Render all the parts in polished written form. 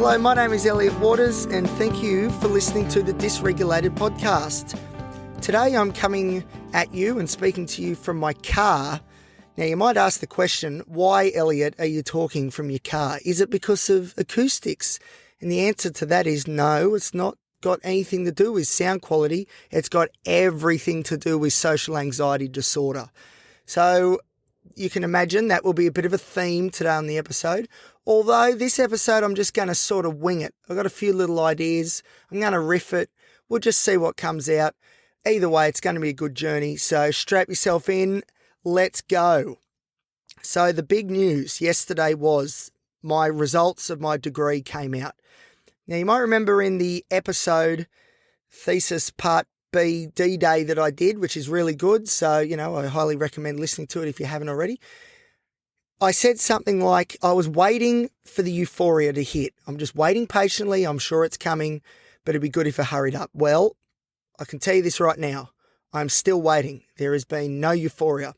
Hello, my name is Elliot Waters, and thank you for listening to the Dysregulated podcast. Today I'm coming at you and speaking to you from my car. Now, you might ask the question, why, Elliot, are you talking from your car? Is it because of acoustics? And the answer to that is no, it's not got anything to do with sound quality. It's got everything to do with social anxiety disorder. So you can imagine that will be a bit of a theme today on the episode. Although this episode, I'm just going to sort of wing it. I've got a few little ideas. I'm going to riff it. We'll just see what comes out. Either way, it's going to be a good journey. So strap yourself in. Let's go. So the big news yesterday was my results of my degree came out. Now, you might remember in the episode thesis part B D-Day that I did, which is really good. So, I highly recommend listening to it if you haven't already. I said something like, I was waiting for the euphoria to hit. I'm just waiting patiently. I'm sure it's coming, but it'd be good if I hurried up. Well, I can tell you this right now. I'm still waiting. There has been no euphoria.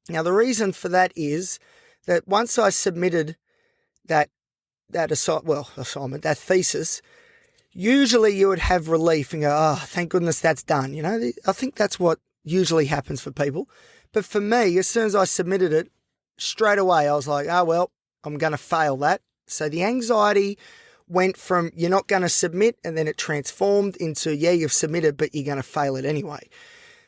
Now, the reason for that is that once I submitted that assignment, that thesis, usually you would have relief and go, oh, thank goodness that's done. I think that's what usually happens for people. But for me, as soon as I submitted it, straight away, I was like, oh, well, I'm going to fail that. So the anxiety went from you're not going to submit, and then it transformed into, yeah, you've submitted, but you're going to fail it anyway.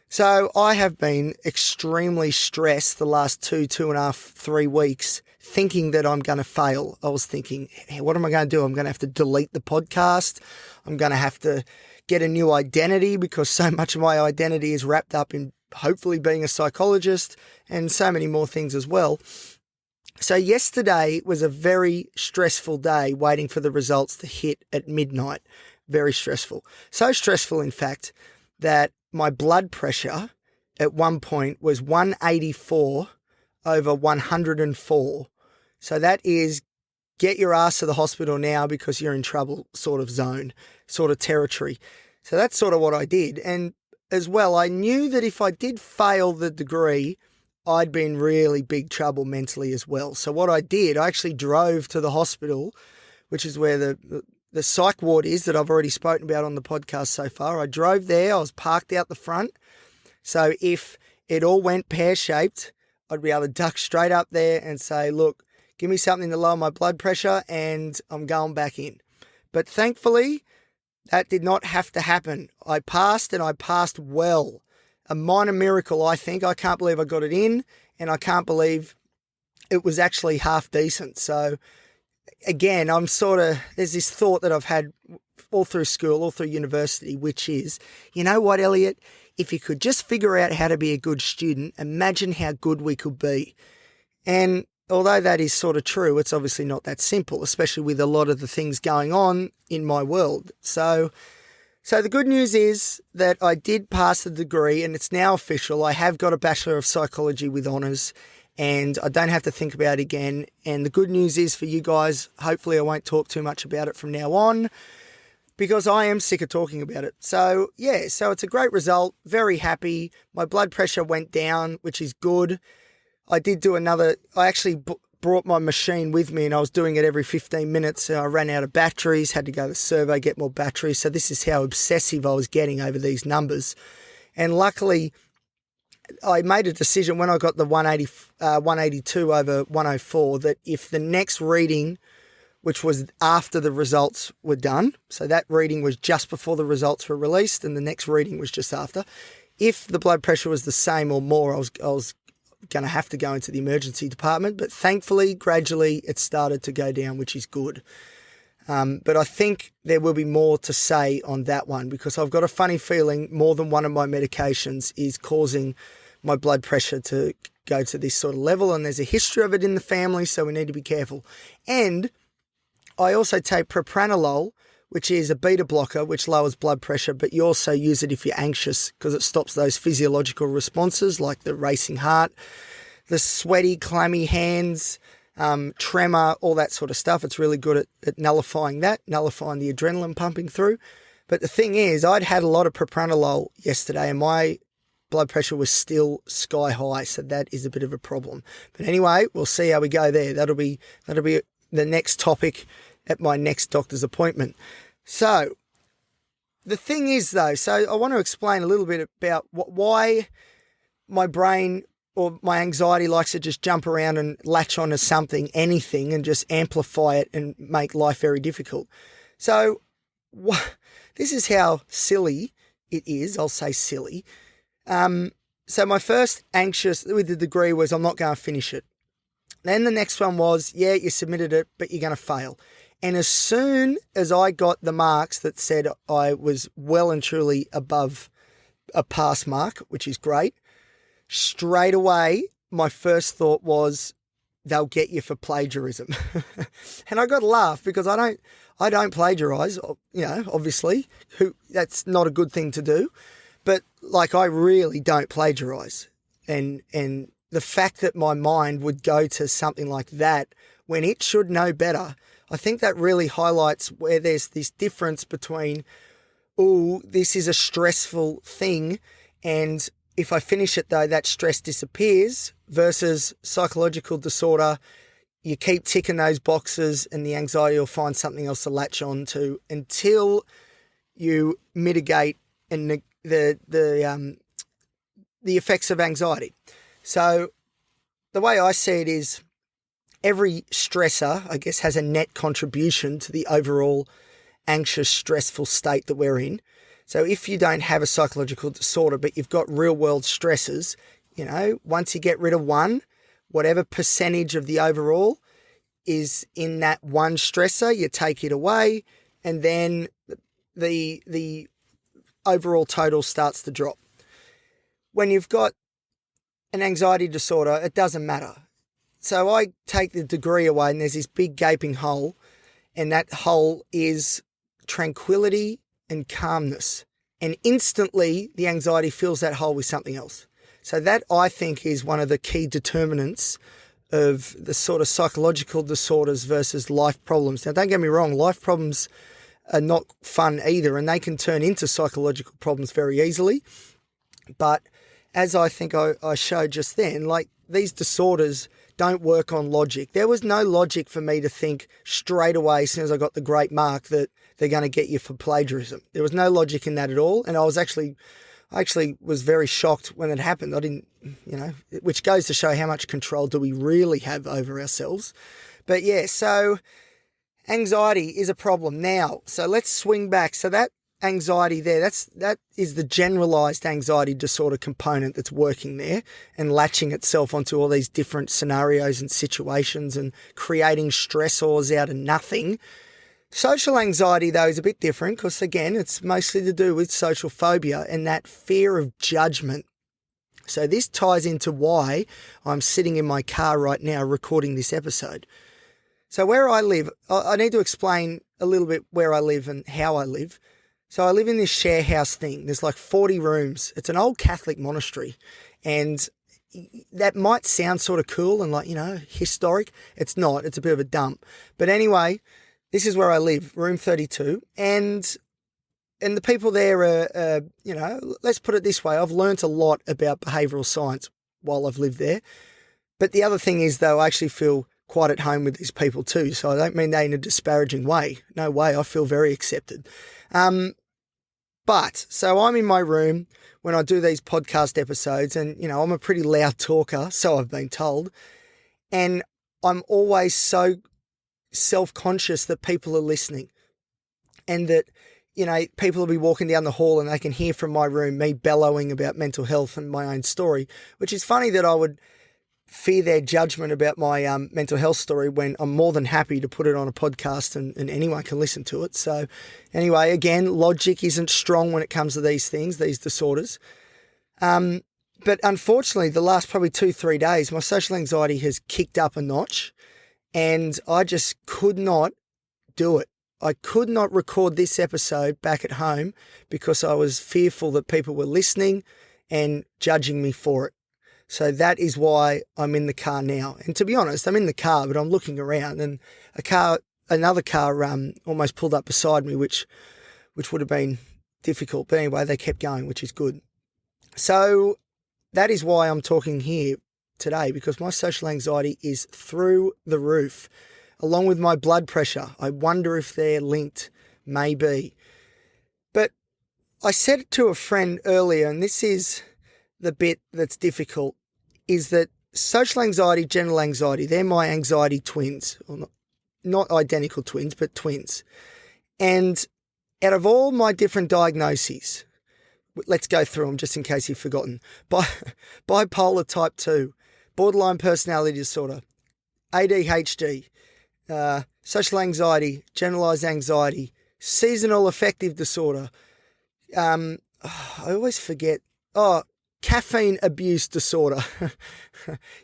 So I have been extremely stressed the last 2.5, 3 weeks, thinking that I'm going to fail. I was thinking, hey, what am I going to do? I'm going to have to delete the podcast. I'm going to have to get a new identity because so much of my identity is wrapped up in hopefully being a psychologist and so many more things as well. So yesterday was a very stressful day waiting for the results to hit at midnight. Very stressful. So stressful, in fact, that my blood pressure at one point was 184 over 104. So that is get your ass to the hospital now because you're in trouble sort of zone, sort of territory. So that's sort of what I did. And as well, I knew that if I did fail the degree, I'd be in really big trouble mentally as well. So what I did, I actually drove to the hospital, which is where the psych ward is that I've already spoken about on the podcast so far. I drove there. I was parked out the front. So if it all went pear-shaped, I'd be able to duck straight up there and say, look, give me something to lower my blood pressure and I'm going back in. But thankfully, that did not have to happen. I passed, and I passed well. A minor miracle, I think. I can't believe I got it in, and I can't believe it was actually half decent. So again, there's this thought that I've had all through school, all through university, which is, you know what, Elliot? If you could just figure out how to be a good student, imagine how good we could be. And although that is sort of true, it's obviously not that simple, especially with a lot of the things going on in my world. So the good news is that I did pass the degree, and it's now official. I have got a Bachelor of Psychology with honours, and I don't have to think about it again. And the good news is for you guys, hopefully I won't talk too much about it from now on because I am sick of talking about it. So yeah, so it's a great result. Very happy. My blood pressure went down, which is good. I did do I actually brought my machine with me, and I was doing it every 15 minutes. I ran out of batteries, had to go to the survey, get more batteries. So this is how obsessive I was getting over these numbers. And luckily, I made a decision when I got the 182 over 104 that if the next reading, which was after the results were done, so that reading was just before the results were released and the next reading was just after, if the blood pressure was the same or more, I was going to have to go into the emergency department. But thankfully, gradually, it started to go down, which is good. But I think there will be more to say on that one because I've got a funny feeling more than one of my medications is causing my blood pressure to go to this sort of level, and there's a history of it in the family, so we need to be careful. And I also take propranolol, which is a beta blocker, which lowers blood pressure, but you also use it if you're anxious because it stops those physiological responses like the racing heart, the sweaty, clammy hands, tremor, all that sort of stuff. It's really good at nullifying the adrenaline pumping through. But the thing is, I'd had a lot of propranolol yesterday and my blood pressure was still sky high, so that is a bit of a problem. But anyway, we'll see how we go there. That'll be the next topic at my next doctor's appointment. So the thing is though, so I want to explain a little bit about why my brain or my anxiety likes to just jump around and latch onto something, anything, and just amplify it and make life very difficult. So this is how silly it is. I'll say silly. So my first anxious with the degree was I'm not going to finish it. Then the next one was, yeah, you submitted it, but you're going to fail. And as soon as I got the marks that said I was well and truly above a pass mark, which is great, straight away, my first thought was they'll get you for plagiarism. And I got to laugh because I don't plagiarize, obviously. That's not a good thing to do. But I really don't plagiarize. And the fact that my mind would go to something like that when it should know better, I think that really highlights where there's this difference between, this is a stressful thing, and if I finish it though, that stress disappears, versus psychological disorder. You keep ticking those boxes and the anxiety will find something else to latch on to until you mitigate and the effects of anxiety. So the way I see it is every stressor, I guess, has a net contribution to the overall anxious, stressful state that we're in. So if you don't have a psychological disorder, but you've got real world stresses, once you get rid of one, whatever percentage of the overall is in that one stressor, you take it away, and then the overall total starts to drop. When you've got an anxiety disorder, it doesn't matter. So I take the degree away and there's this big gaping hole, and that hole is tranquility and calmness. And instantly the anxiety fills that hole with something else. So that, I think, is one of the key determinants of the sort of psychological disorders versus life problems. Now, don't get me wrong, life problems are not fun either, and they can turn into psychological problems very easily. But as I think I showed just then, these disorders don't work on logic. There was no logic for me to think straight away as soon as I got the great mark that they're going to get you for plagiarism. There was no logic in that at all. And I actually was very shocked when it happened. I didn't, which goes to show how much control do we really have over ourselves. But yeah, so anxiety is a problem now. So let's swing back. So that anxiety there, that is the generalized anxiety disorder component that's working there and latching itself onto all these different scenarios and situations and creating stressors out of nothing. Social anxiety, though, is a bit different because, again, it's mostly to do with social phobia and that fear of judgment. So this ties into why I'm sitting in my car right now recording this episode. So where I live, I need to explain a little bit where I live and how I live. So I live in this share house thing. There's 40 rooms. It's an old Catholic monastery, and that might sound sort of cool and historic. It's not. It's a bit of a dump. But anyway, this is where I live, room 32, and the people there are, let's put it this way. I've learnt a lot about behavioural science while I've lived there. But the other thing is, though, I actually feel quite at home with these people too. So I don't mean that in a disparaging way. No way. I feel very accepted. But so I'm in my room when I do these podcast episodes, and, I'm a pretty loud talker, so I've been told. And I'm always so self-conscious that people are listening, and that, people will be walking down the hall and they can hear from my room me bellowing about mental health and my own story, which is funny that I would fear their judgment about my mental health story when I'm more than happy to put it on a podcast and anyone can listen to it. So anyway, again, logic isn't strong when it comes to these things, these disorders. But unfortunately, the last probably 2-3 days, my social anxiety has kicked up a notch, and I just could not do it. I could not record this episode back at home because I was fearful that people were listening and judging me for it. So that is why I'm in the car now. And to be honest, I'm in the car, but I'm looking around, and another car almost pulled up beside me, which would have been difficult. But anyway, they kept going, which is good. So that is why I'm talking here today, because my social anxiety is through the roof. along with my blood pressure. I wonder if they're linked, maybe. But I said it to a friend earlier, and this is the bit that's difficult, is that social anxiety, general anxiety, they're my anxiety twins. Well, not identical twins, but twins. And out of all my different diagnoses, let's go through them just in case you've forgotten. Bipolar type 2, borderline personality disorder, ADHD, social anxiety, generalized anxiety, seasonal affective disorder. I always forget. Caffeine abuse disorder.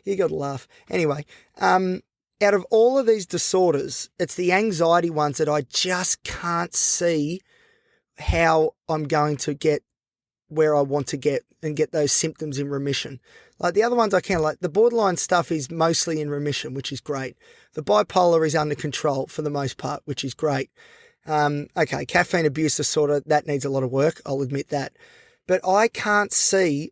You got to laugh. Anyway, out of all of these disorders, it's the anxiety ones that I just can't see how I'm going to get where I want to get and get those symptoms in remission. Like the other ones I can, like the borderline stuff is mostly in remission, which is great. The bipolar is under control for the most part, which is great. Okay, caffeine abuse disorder, that needs a lot of work, I'll admit that. But I can't see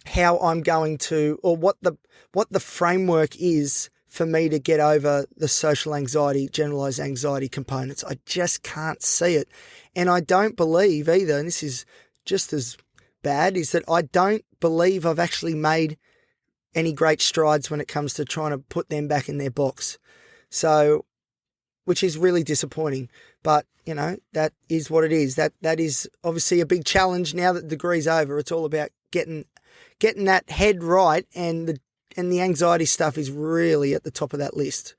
how I'm going to, or what the framework is for me to get over the social anxiety, generalized anxiety components. I just can't see it. And I don't believe either, and this is just as bad, is that I don't believe I've actually made any great strides when it comes to trying to put them back in their box. So, which is really disappointing. But, that is what it is. That is obviously a big challenge now that the degree's over. It's all about getting that head right, and the anxiety stuff is really at the top of that list,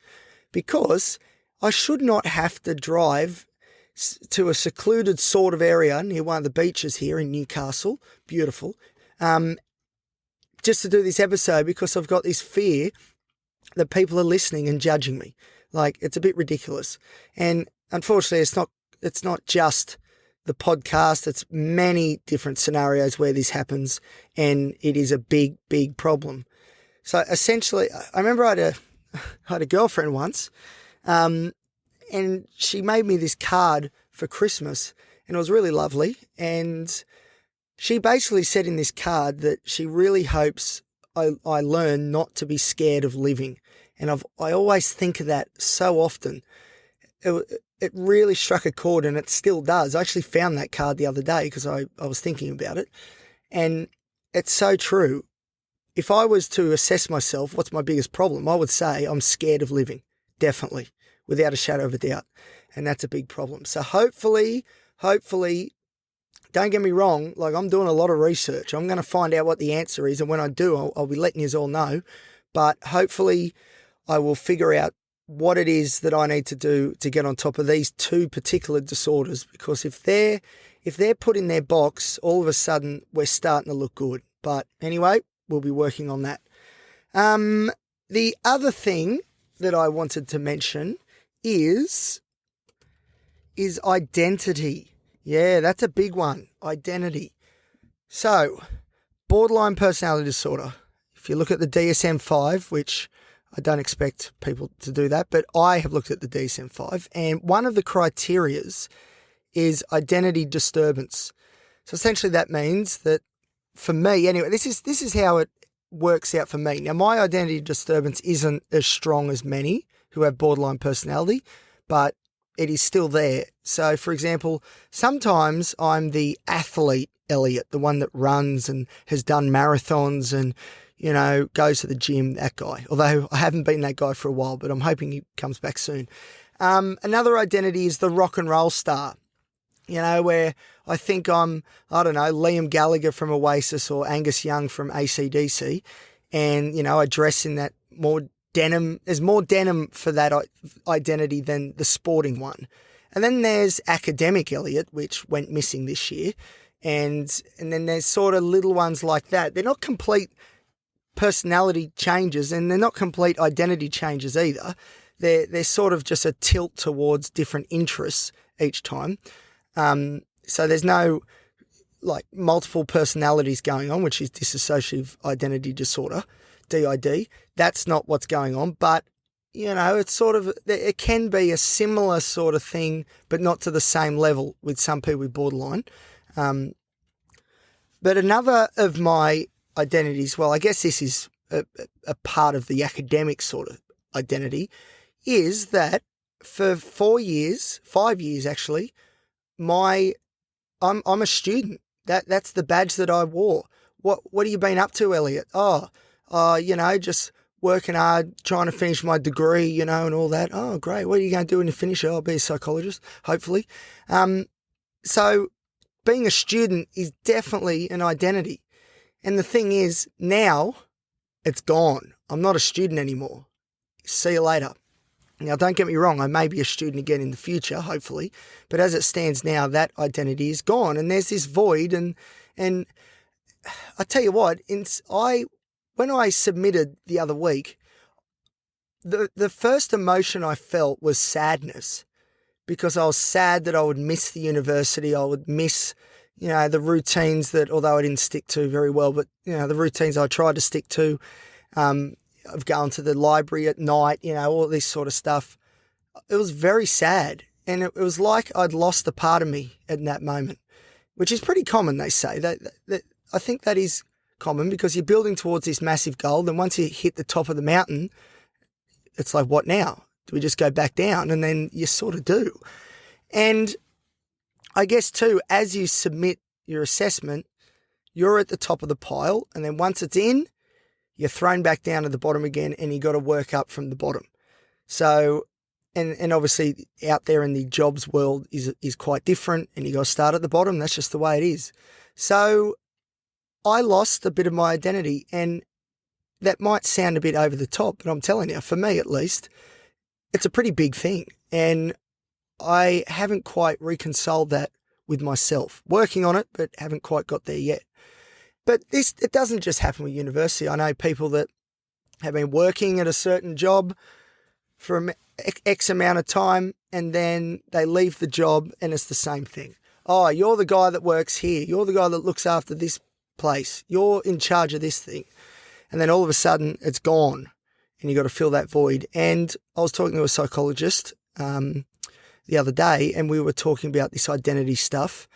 because I should not have to drive to a secluded sort of area near one of the beaches here in Newcastle, beautiful, just to do this episode, because I've got this fear that people are listening and judging me. Like, it's a bit ridiculous. And unfortunately, it's not just the podcast, it's many different scenarios where this happens, and it is a big, big problem. So essentially, I remember I had a girlfriend once, and she made me this card for Christmas, and it was really lovely. And she basically said in this card that she really hopes I learn not to be scared of living. And I always think of that so often. It really struck a chord, and it still does. I actually found that card the other day because I was thinking about it. And it's so true. If I was to assess myself, what's my biggest problem? I would say I'm scared of living, definitely, without a shadow of a doubt. And that's a big problem. So hopefully, don't get me wrong, like, I'm doing a lot of research. I'm going to find out what the answer is, and when I do, I'll be letting you all know. But hopefully I will figure out what it is that I need to do to get on top of these two particular disorders, because if they're put in their box, all of a sudden we're starting to look good. But anyway, we'll be working on that. The other thing that I wanted to mention is identity. Yeah, that's a big one, identity. So, borderline personality disorder. If you look at the DSM-5, which I don't expect people to do that, but I have looked at the DSM-5, and one of the criterias is identity disturbance. So essentially that means that, for me, anyway, this is how it works out for me. Now, my identity disturbance isn't as strong as many who have borderline personality, but it is still there. So, for example, sometimes I'm the athlete Elliot, the one that runs and has done marathons and, goes to the gym, that guy. Although I haven't been that guy for a while, but I'm hoping he comes back soon. Another identity is the rock and roll star, where I think I'm, Liam Gallagher from Oasis or Angus Young from AC/DC, and, I dress in that more denim. There's more denim for that identity than the sporting one. And then there's academic Elliot, which went missing this year. And then there's sort of little ones like that. They're not complete personality changes, and they're not complete identity changes either. They're sort of just a tilt towards different interests each time. So there's no multiple personalities going on, which is dissociative identity disorder, DID. That's not what's going on, but it's sort of, it can be a similar sort of thing, but not to the same level with some people with borderline. But another of my identities, well, I guess this is a part of the academic sort of identity, is that for 5 years actually, I'm a student. That's the badge that I wore. What have you been up to, Elliot? Just working hard, trying to finish my degree, and all that. Oh, great. What are you going to do when you finish it? I'll be a psychologist, hopefully. So being a student is definitely an identity. And the thing is, now it's gone. I'm not a student anymore. See you later. Now, don't get me wrong, I may be a student again in the future, hopefully, but as it stands now, that identity is gone, and there's this void, and I tell you what, when I submitted the other week, the first emotion I felt was sadness, because I was sad that I would miss the university, I would miss, the routines that, although I didn't stick to very well, but, the routines I tried to stick to, of going to the library at night, all this sort of stuff. It was very sad. And it was like I'd lost a part of me in that moment, which is pretty common, they say. That I think that is common because you're building towards this massive goal. Then once you hit the top of the mountain, it's like, what now? Do we just go back down? And then you sort of do. And I guess too, as you submit your assessment, you're at the top of the pile. And then once it's in, you're thrown back down to the bottom again, and you got to work up from the bottom. So, and obviously out there in the jobs world is quite different, and you got to start at the bottom. That's just the way it is. So I lost a bit of my identity, and that might sound a bit over the top, but I'm telling you, for me at least, it's a pretty big thing. And I haven't quite reconciled that with myself. Working on it, but haven't quite got there yet. But it doesn't just happen with university. I know people that have been working at a certain job for X amount of time, and then they leave the job and it's the same thing. Oh, you're the guy that works here. You're the guy that looks after this place. You're in charge of this thing. And then all of a sudden it's gone and you got to fill that void. And I was talking to a psychologist the other day, and we were talking about this identity stuff.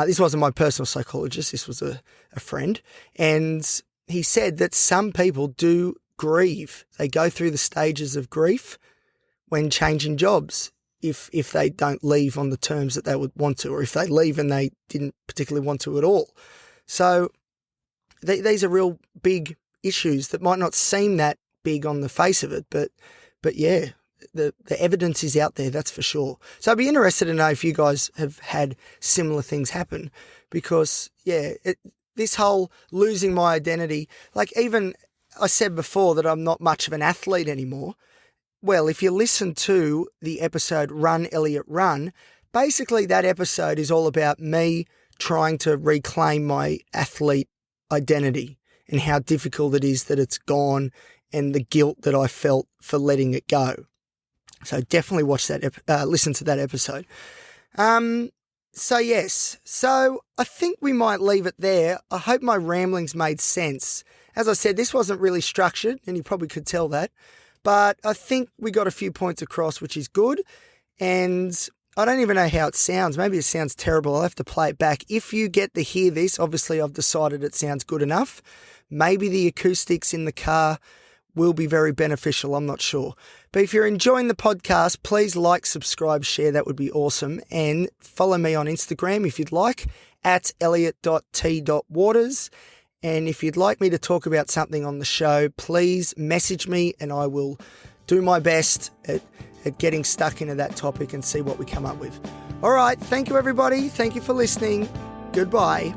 This wasn't my personal psychologist. This was a friend. And he said that some people do grieve. They go through the stages of grief when changing jobs if they don't leave on the terms that they would want to, or if they leave and they didn't particularly want to at all. So these are real big issues that might not seem that big on the face of it, but yeah, the evidence is out there, that's for sure. So I'd be interested to know if you guys have had similar things happen, because this whole losing my identity, like even I said before that I'm not much of an athlete anymore. Well, if you listen to the episode Run, Elliot, Run, basically that episode is all about me trying to reclaim my athlete identity and how difficult it is that it's gone and the guilt that I felt for letting it go. So definitely watch that, listen to that episode. So I think we might leave it there. I hope my ramblings made sense. As I said, this wasn't really structured, and you probably could tell that, but I think we got a few points across, which is good. And I don't even know how it sounds. Maybe it sounds terrible. I'll have to play it back. If you get to hear this, obviously I've decided it sounds good enough. Maybe the acoustics in the car will be very beneficial. I'm not sure. But if you're enjoying the podcast, please like, subscribe, share. That would be awesome. And follow me on Instagram if you'd like, at elliot.t.waters. And if you'd like me to talk about something on the show, please message me and I will do my best at getting stuck into that topic and see what we come up with. All right. Thank you, everybody. Thank you for listening. Goodbye.